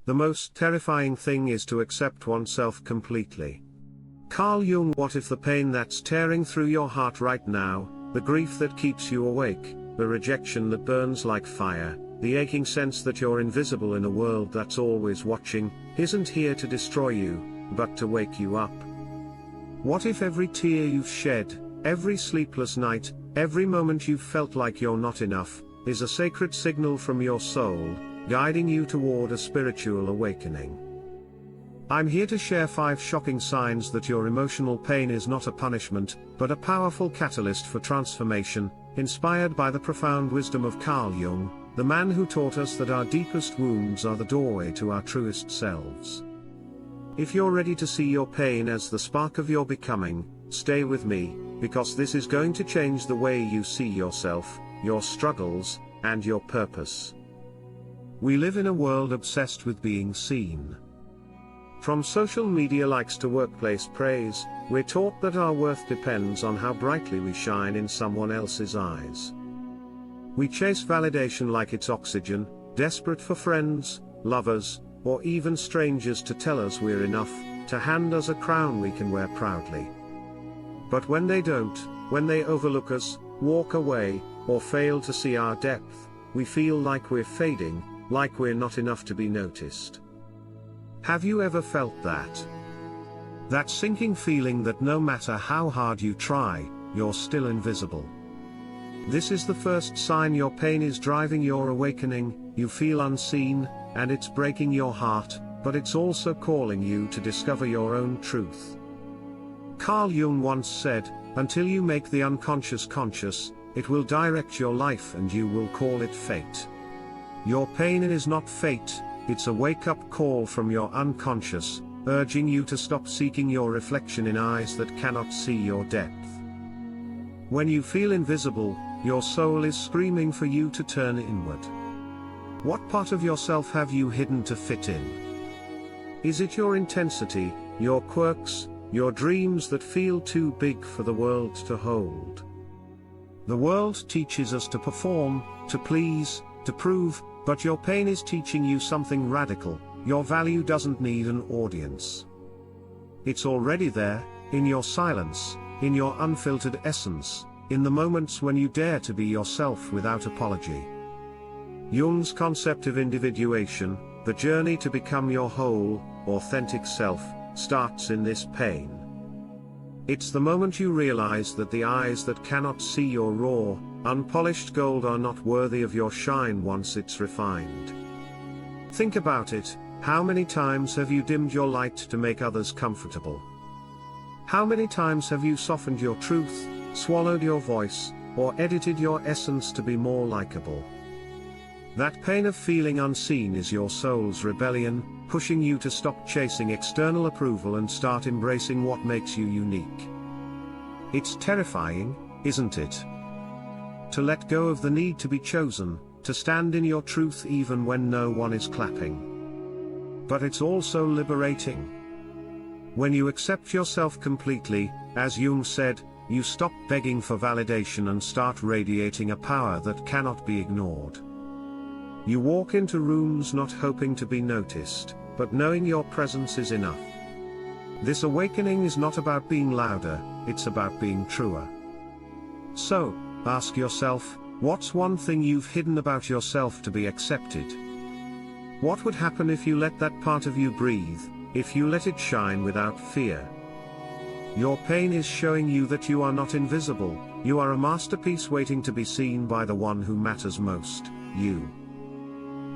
The most terrifying thing is to accept oneself completely. Carl Jung. What if the pain that's tearing through your heart right now, the grief that keeps you awake, the rejection that burns like fire, the aching sense that you're invisible in a world that's always watching, isn't here to destroy you, but to wake you up? What if every tear you've shed, every sleepless night, every moment you've felt like you're not enough, is a sacred signal from your soul, guiding you toward a spiritual awakening? I'm here to share 5 shocking signs that your emotional pain is not a punishment, but a powerful catalyst for transformation, inspired by the profound wisdom of Carl Jung, the man who taught us that our deepest wounds are the doorway to our truest selves. If you're ready to see your pain as the spark of your becoming, stay with me, because this is going to change the way you see yourself, your struggles, and your purpose. We live in a world obsessed with being seen. From social media likes to workplace praise, we're taught that our worth depends on how brightly we shine in someone else's eyes. We chase validation like it's oxygen, desperate for friends, lovers, or even strangers to tell us we're enough, to hand us a crown we can wear proudly. But when they don't, when they overlook us, walk away, or fail to see our depth, we feel like we're fading, like we're not enough to be noticed. Have you ever felt that? That sinking feeling that no matter how hard you try, you're still invisible. This is the first sign your pain is driving your awakening. You feel unseen, and it's breaking your heart, but it's also calling you to discover your own truth. Carl Jung once said, "Until you make the unconscious conscious, it will direct your life and you will call it fate." Your pain is not fate, it's a wake-up call from your unconscious, urging you to stop seeking your reflection in eyes that cannot see your depth. When you feel invisible, your soul is screaming for you to turn inward. What part of yourself have you hidden to fit in? Is it your intensity, your quirks, your dreams that feel too big for the world to hold? The world teaches us to perform, to please, to prove, but your pain is teaching you something radical. Your value doesn't need an audience. It's already there, in your silence, in your unfiltered essence, in the moments when you dare to be yourself without apology. Jung's concept of individuation, the journey to become your whole, authentic self, starts in this pain. It's the moment you realize that the eyes that cannot see your raw, unpolished gold are not worthy of your shine once it's refined. Think about it, how many times have you dimmed your light to make others comfortable? How many times have you softened your truth, swallowed your voice, or edited your essence to be more likable? That pain of feeling unseen is your soul's rebellion, pushing you to stop chasing external approval and start embracing what makes you unique. It's terrifying, isn't it? To let go of the need to be chosen, to stand in your truth even when no one is clapping. But it's also liberating. When you accept yourself completely, as Jung said, you stop begging for validation and start radiating a power that cannot be ignored. You walk into rooms not hoping to be noticed, but knowing your presence is enough. This awakening is not about being louder, it's about being truer. So, ask yourself, what's one thing you've hidden about yourself to be accepted? What would happen if you let that part of you breathe, if you let it shine without fear? Your pain is showing you that you are not invisible, you are a masterpiece waiting to be seen by the one who matters most, you.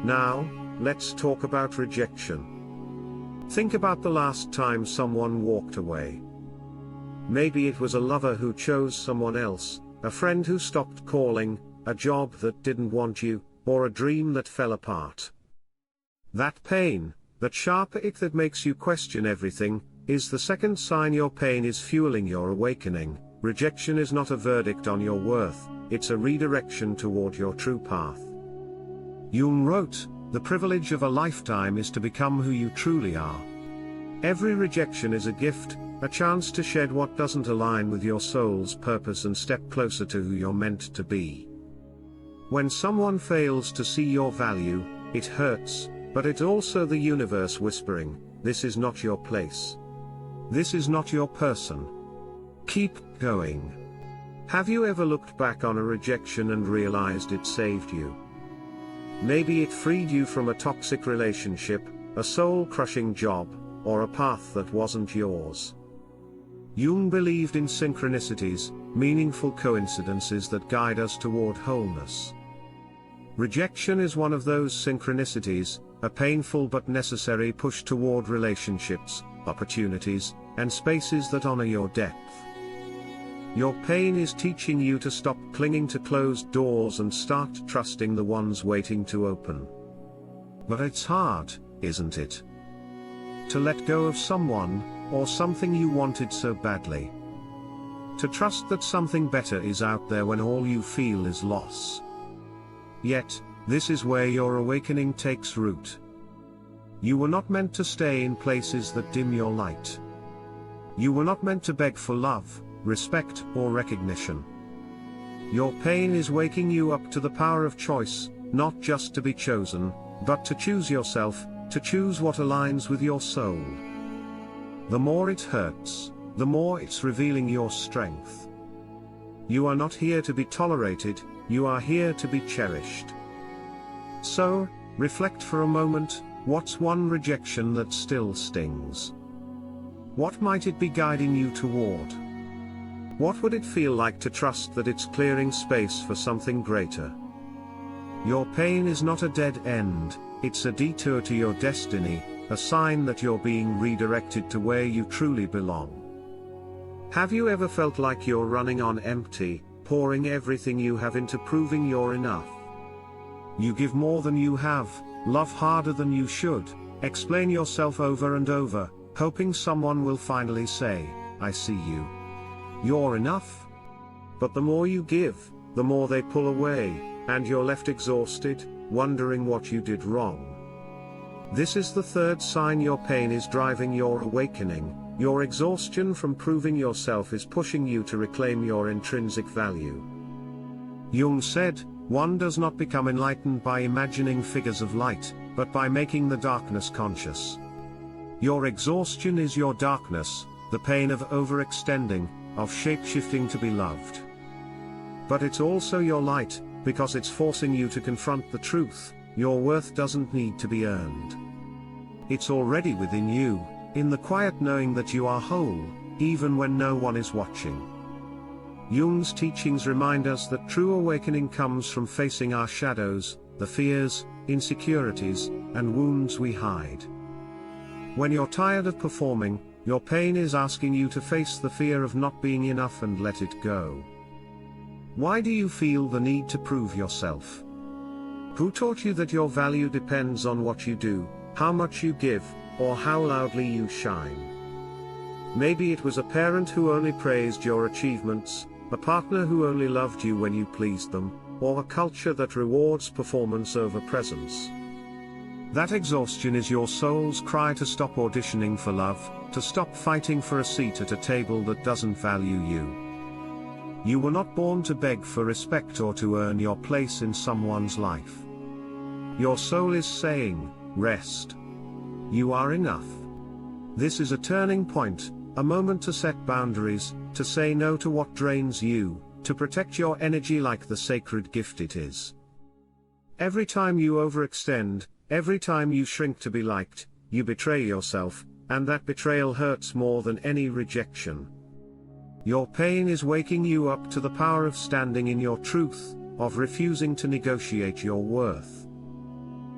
Now, let's talk about rejection. Think about the last time someone walked away. Maybe it was a lover who chose someone else, a friend who stopped calling, a job that didn't want you, or a dream that fell apart. That pain, that sharp ache that makes you question everything, is the second sign your pain is fueling your awakening. Rejection is not a verdict on your worth, it's a redirection toward your true path. Jung wrote, "The privilege of a lifetime is to become who you truly are." Every rejection is a gift, a chance to shed what doesn't align with your soul's purpose and step closer to who you're meant to be. When someone fails to see your value, it hurts, But it's also the universe whispering, this is not your place. This is not your person. Keep going. Have you ever looked back on a rejection and realized it saved you? Maybe it freed you from a toxic relationship, a soul-crushing job, or a path that wasn't yours. Jung believed in synchronicities, meaningful coincidences that guide us toward wholeness. Rejection is one of those synchronicities, a painful but necessary push toward relationships, opportunities, and spaces that honor your depth. Your pain is teaching you to stop clinging to closed doors and start trusting the ones waiting to open. But it's hard, isn't it? To let go of someone, or something you wanted so badly. To trust that something better is out there when all you feel is loss. Yet, this is where your awakening takes root. You were not meant to stay in places that dim your light. You were not meant to beg for love, respect, or recognition. Your pain is waking you up to the power of choice, not just to be chosen, but to choose yourself, to choose what aligns with your soul. The more it hurts, the more it's revealing your strength. You are not here to be tolerated, you are here to be cherished. So, reflect for a moment, what's one rejection that still stings? What might it be guiding you toward? What would it feel like to trust that it's clearing space for something greater? Your pain is not a dead end, it's a detour to your destiny, a sign that you're being redirected to where you truly belong. Have you ever felt like you're running on empty, pouring everything you have into proving you're enough? You give more than you have, love harder than you should, explain yourself over and over, hoping someone will finally say, I see you. You're enough. But the more you give, the more they pull away, and you're left exhausted, wondering what you did wrong. This is the third sign your pain is driving your awakening. Your exhaustion from proving yourself is pushing you to reclaim your intrinsic value. Jung said, one does not become enlightened by imagining figures of light, but by making the darkness conscious. Your exhaustion is your darkness, the pain of overextending, of shape-shifting to be loved. But it's also your light, because it's forcing you to confront the truth, your worth doesn't need to be earned. It's already within you, in the quiet knowing that you are whole, even when no one is watching. Jung's teachings remind us that true awakening comes from facing our shadows, the fears, insecurities, and wounds we hide. When you're tired of performing, your pain is asking you to face the fear of not being enough and let it go. Why do you feel the need to prove yourself? Who taught you that your value depends on what you do, how much you give, or how loudly you shine? Maybe it was a parent who only praised your achievements, a partner who only loved you when you pleased them, or a culture that rewards performance over presence. That exhaustion is your soul's cry to stop auditioning for love, to stop fighting for a seat at a table that doesn't value you. You were not born to beg for respect or to earn your place in someone's life. Your soul is saying, rest. You are enough. This is a turning point, a moment to set boundaries, to say no to what drains you, to protect your energy like the sacred gift it is. Every time you overextend, every time you shrink to be liked, you betray yourself, and that betrayal hurts more than any rejection. Your pain is waking you up to the power of standing in your truth, of refusing to negotiate your worth.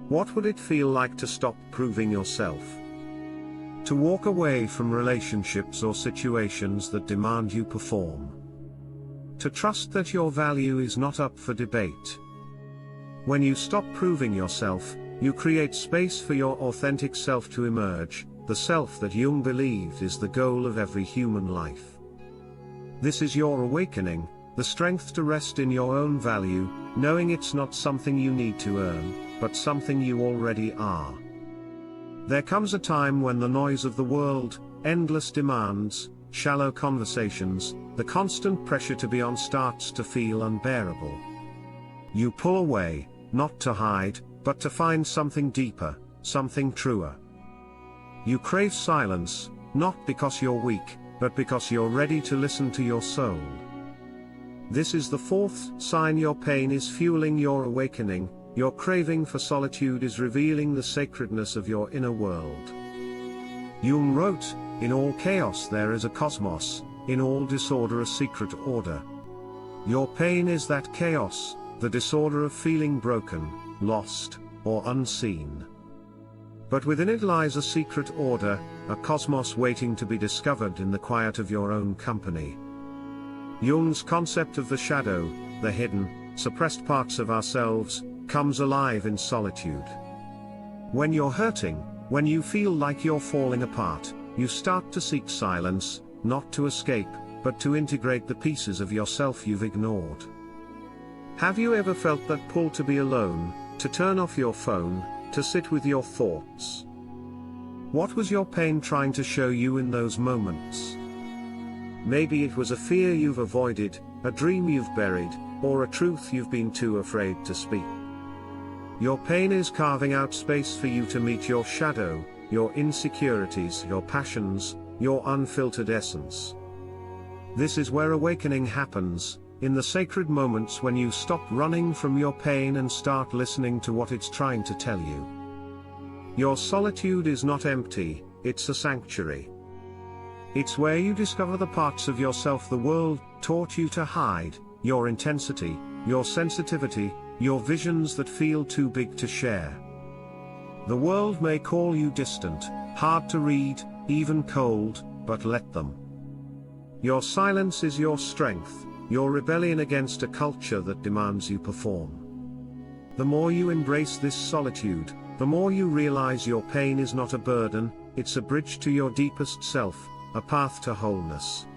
What would it feel like to stop proving yourself? To walk away from relationships or situations that demand you perform. To trust that your value is not up for debate. When you stop proving yourself, you create space for your authentic self to emerge, the self that Jung believed is the goal of every human life. This is your awakening, the strength to rest in your own value, knowing it's not something you need to earn, but something you already are. There comes a time when the noise of the world, endless demands, shallow conversations, the constant pressure to be on starts to feel unbearable. You pull away, not to hide, but to find something deeper, something truer. You crave silence, not because you're weak, but because you're ready to listen to your soul. This is the fourth sign your pain is fueling your awakening. Your craving for solitude is revealing the sacredness of your inner world. Jung wrote, "In all chaos there is a cosmos, in all disorder a secret order." Your pain is that chaos, the disorder of feeling broken, lost, or unseen. But within it lies a secret order, a cosmos waiting to be discovered in the quiet of your own company. Jung's concept of the shadow, the hidden, suppressed parts of ourselves, comes alive in solitude. When you're hurting, when you feel like you're falling apart, you start to seek silence, not to escape, but to integrate the pieces of yourself you've ignored. Have you ever felt that pull to be alone, to turn off your phone, to sit with your thoughts? What was your pain trying to show you in those moments? Maybe it was a fear you've avoided, a dream you've buried, or a truth you've been too afraid to speak. Your pain is carving out space for you to meet your shadow, your insecurities, your passions, your unfiltered essence. This is where awakening happens, in the sacred moments when you stop running from your pain and start listening to what it's trying to tell you. Your solitude is not empty, it's a sanctuary. It's where you discover the parts of yourself the world taught you to hide, your intensity, your sensitivity, your visions that feel too big to share. The world may call you distant, hard to read, even cold, but let them. Your silence is your strength, your rebellion against a culture that demands you perform. The more you embrace this solitude, the more you realize your pain is not a burden, it's a bridge to your deepest self, a path to wholeness.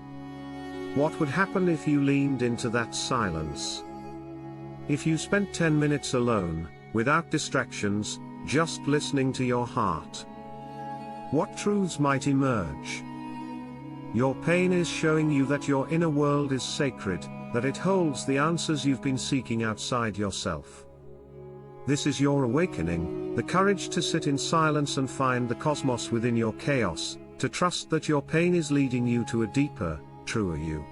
What would happen if you leaned into that silence? If you spent 10 minutes alone, without distractions, just listening to your heart? What truths might emerge? Your pain is showing you that your inner world is sacred, that it holds the answers you've been seeking outside yourself. This is your awakening, the courage to sit in silence and find the cosmos within your chaos, to trust that your pain is leading you to a deeper, truer you.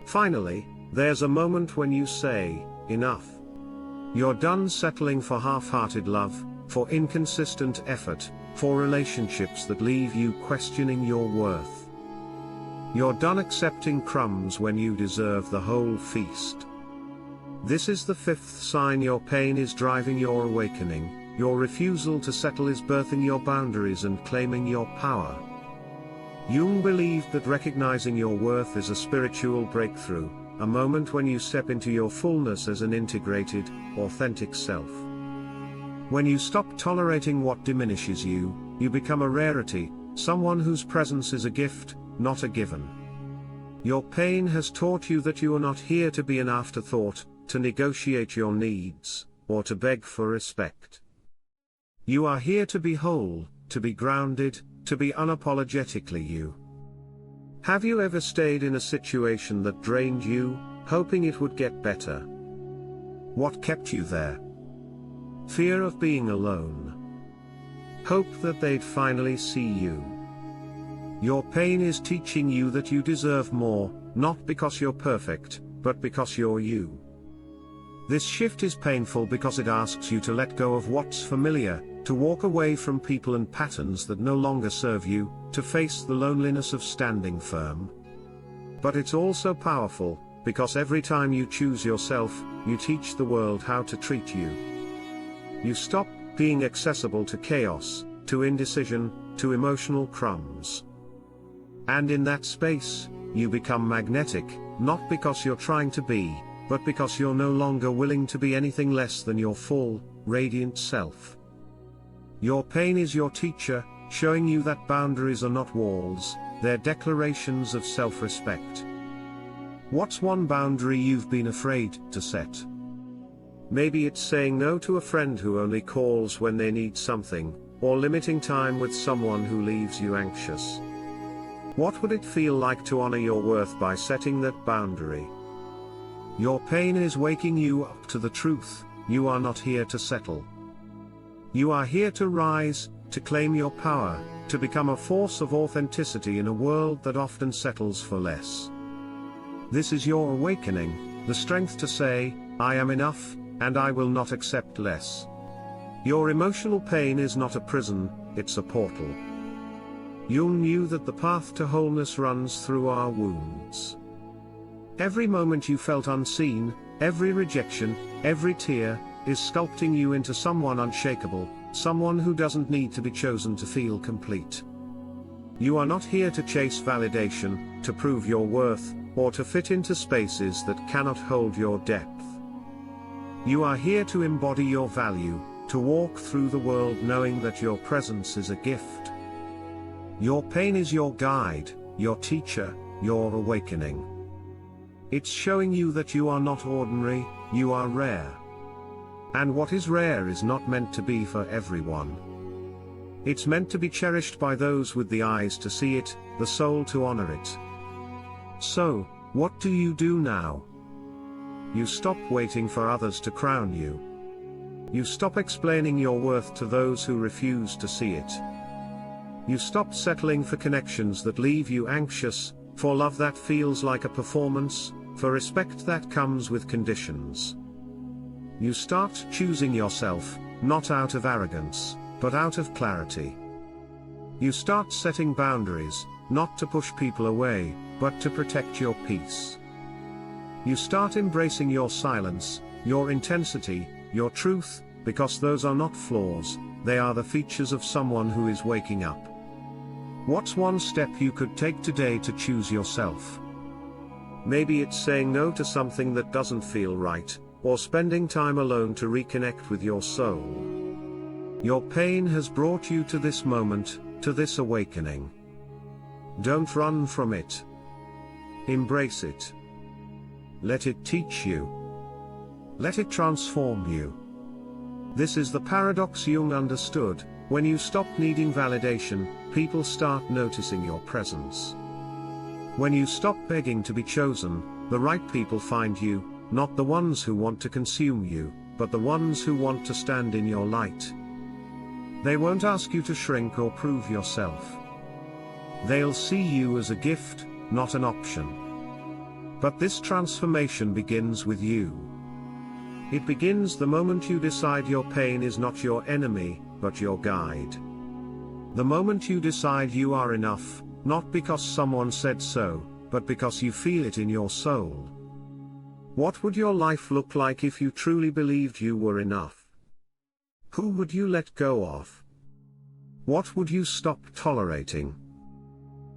Finally, there's a moment when you say, enough. You're done settling for half-hearted love, for inconsistent effort, for relationships that leave you questioning your worth. You're done accepting crumbs when you deserve the whole feast. This is the fifth sign your pain is driving your awakening, your refusal to settle is birthing your boundaries and claiming your power. Jung believed that recognizing your worth is a spiritual breakthrough, a moment when you step into your fullness as an integrated, authentic self. When you stop tolerating what diminishes you, you become a rarity, someone whose presence is a gift, not a given. Your pain has taught you that you are not here to be an afterthought, to negotiate your needs, or to beg for respect. You are here to be whole, to be grounded, to be unapologetically you. Have you ever stayed in a situation that drained you, hoping it would get better? What kept you there? Fear of being alone. Hope that they'd finally see you. Your pain is teaching you that you deserve more, not because you're perfect, but because you're you. This shift is painful because it asks you to let go of what's familiar, to walk away from people and patterns that no longer serve you, to face the loneliness of standing firm. But it's also powerful, because every time you choose yourself, you teach the world how to treat you. You stop being accessible to chaos, to indecision, to emotional crumbs. And in that space, you become magnetic, not because you're trying to be, but because you're no longer willing to be anything less than your full, radiant self. Your pain is your teacher, showing you that boundaries are not walls, they're declarations of self-respect. What's one boundary you've been afraid to set? Maybe it's saying no to a friend who only calls when they need something, or limiting time with someone who leaves you anxious. What would it feel like to honor your worth by setting that boundary? Your pain is waking you up to the truth, you are not here to settle. You are here to rise, to claim your power, to become a force of authenticity in a world that often settles for less. This is your awakening, the strength to say, I am enough, and I will not accept less. Your emotional pain is not a prison, it's a portal. Jung knew that the path to wholeness runs through our wounds. Every moment you felt unseen, every rejection, every tear, is sculpting you into someone unshakable, someone who doesn't need to be chosen to feel complete. You are not here to chase validation, to prove your worth, or to fit into spaces that cannot hold your depth. You are here to embody your value, to walk through the world knowing that your presence is a gift. Your pain is your guide, your teacher, your awakening. It's showing you that you are not ordinary, you are rare. And what is rare is not meant to be for everyone. It's meant to be cherished by those with the eyes to see it, the soul to honor it. So, what do you do now? You stop waiting for others to crown you. You stop explaining your worth to those who refuse to see it. You stop settling for connections that leave you anxious, for love that feels like a performance, for respect that comes with conditions. You start choosing yourself, not out of arrogance, but out of clarity. You start setting boundaries, not to push people away, but to protect your peace. You start embracing your silence, your intensity, your truth, because those are not flaws, they are the features of someone who is waking up. What's one step you could take today to choose yourself? Maybe it's saying no to something that doesn't feel right, or spending time alone to reconnect with your soul. Your pain has brought you to this moment, to this awakening. Don't run from it. Embrace it. Let it teach you. Let it transform you. This is the paradox Jung understood: when you stop needing validation, people start noticing your presence. When you stop begging to be chosen, the right people find you, not the ones who want to consume you, but the ones who want to stand in your light. They won't ask you to shrink or prove yourself. They'll see you as a gift, not an option. But this transformation begins with you. It begins the moment you decide your pain is not your enemy, but your guide. The moment you decide you are enough, not because someone said so, but because you feel it in your soul. What would your life look like if you truly believed you were enough? Who would you let go of? What would you stop tolerating?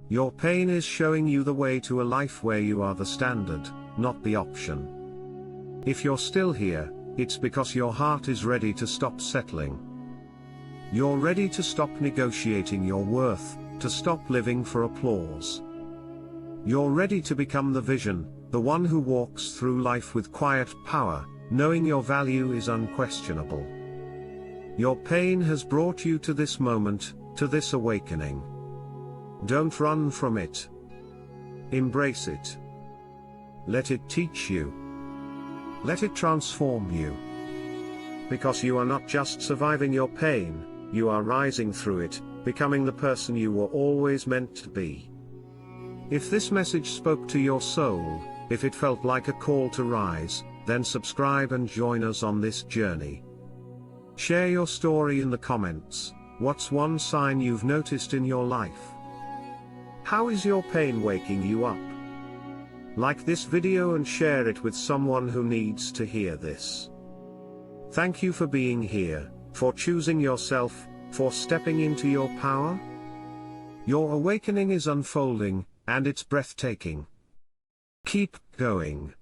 Your pain is showing you the way to a life where you are the standard, not the option. If you're still here, it's because your heart is ready to stop settling. You're ready to stop negotiating your worth, to stop living for applause. You're ready to become the vision, the one who walks through life with quiet power, knowing your value is unquestionable. Your pain has brought you to this moment, to this awakening. Don't run from it. Embrace it. Let it teach you. Let it transform you. Because you are not just surviving your pain, you are rising through it, becoming the person you were always meant to be. If this message spoke to your soul, if it felt like a call to rise, then subscribe and join us on this journey. Share your story in the comments. What's one sign you've noticed in your life? How is your pain waking you up? Like this video and share it with someone who needs to hear this. Thank you for being here, for choosing yourself, for stepping into your power. Your awakening is unfolding, and it's breathtaking. Keep going.